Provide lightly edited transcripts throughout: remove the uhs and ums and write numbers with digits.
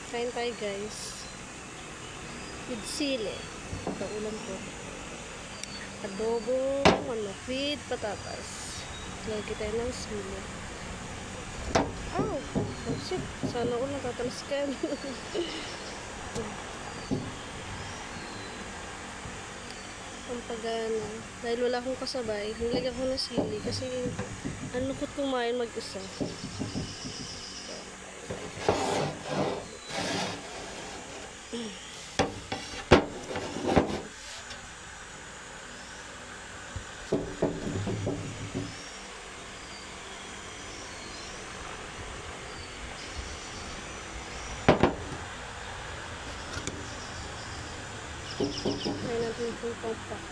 Kain tayo guys. With sili. Ito ulam ko. Adobo, with patatas. Lagi tayo ng sili. Oh, shit. Sana ako natatalaskan. Ang pagana. Dahil wala akong kasabay, nilagyan ko ng sili kasi ang lukot kumain mag-isa. Try natin yung pangpak.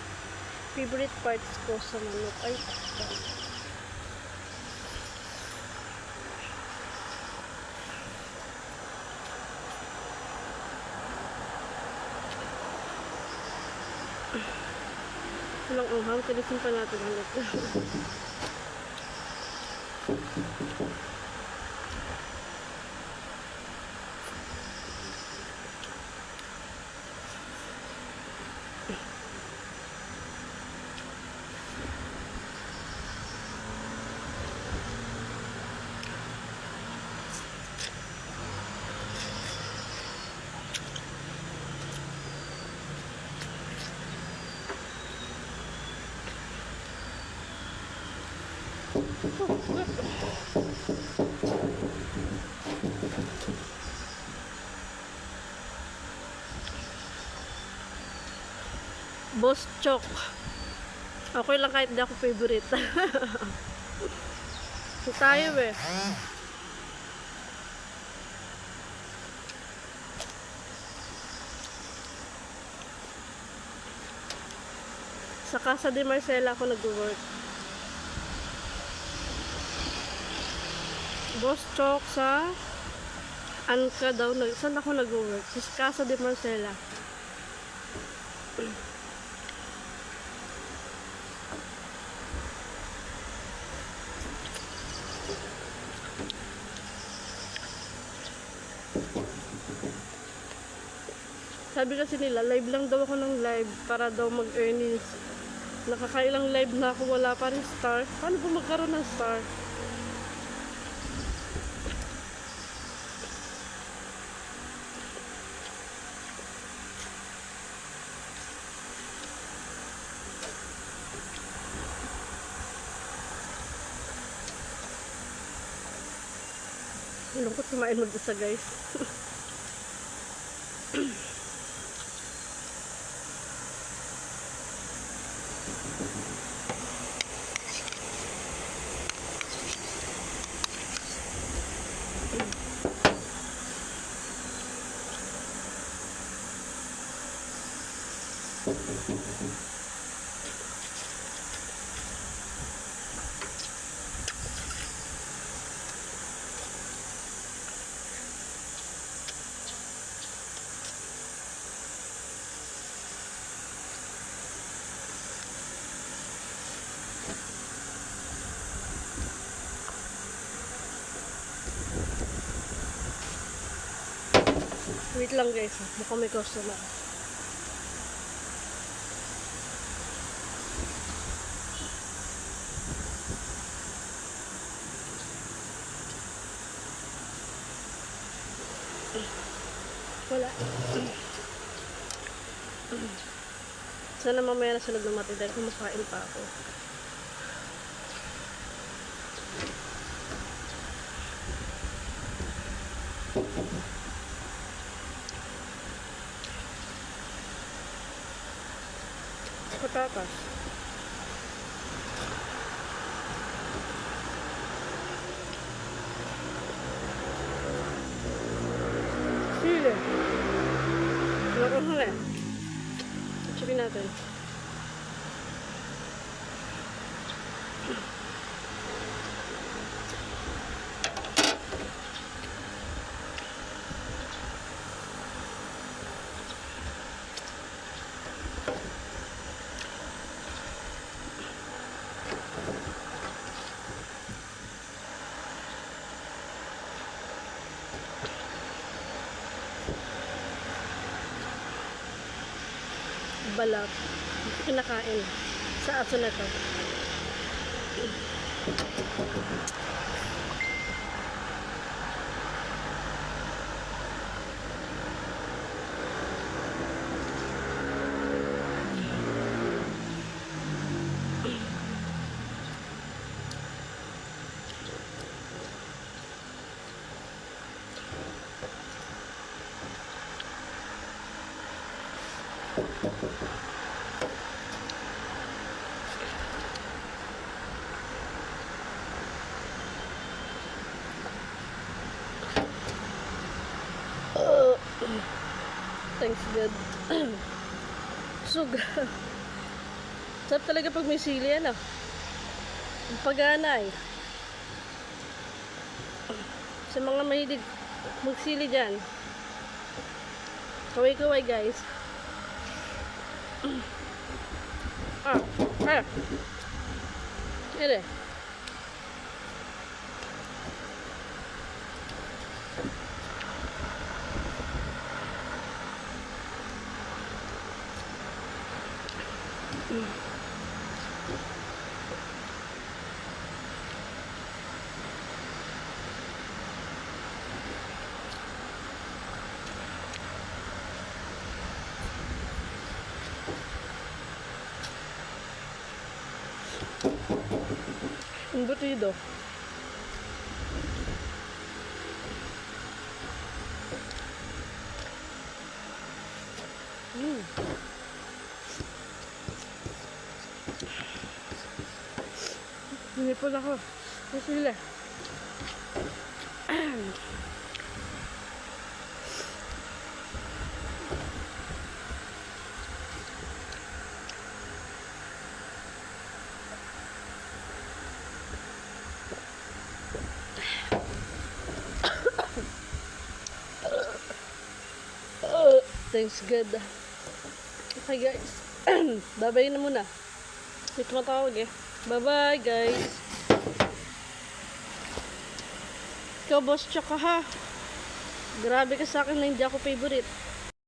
Favorite parts ko sa manok ay pakpak. Walang anghang, tinisin pa natin ulit. Boss Chok. Okay lang kahit hindi ako favorite. So tayo eh. Sa Casa de Marcela ako nag-work. Boss Chok sa Anka daw. Saan ako nag-work? Sa Casa de Marcela. Sabi kasi nila, live lang daw ako ng live para daw mag-earnings. Nakakailang live na ako, wala pa rin star. Paano po magkaroon ng star? Lungkot kumain mag-isa guys. Wait lang guys, mukhang may customer. Wala. Sana mamaya na sila dumating dahil kumakain pa ako. Patatas. Sili. Ano ko na? Chipin natin. balat, kinakain sa aso na to. Thanks God. Sug. Sarap talaga pag may sili, ano? Ang pagana eh. Sa mga mahilig magsili dyan. Kaway-kaway guys. Ere. Embutido. Hinipon ako. Sila. Thanks God. Okay guys. Bye-bye na muna. May tumatawag eh. Bye-bye guys. Ikaw boss tsaka ha. Grabe ka sa akin na hindi ako favorite.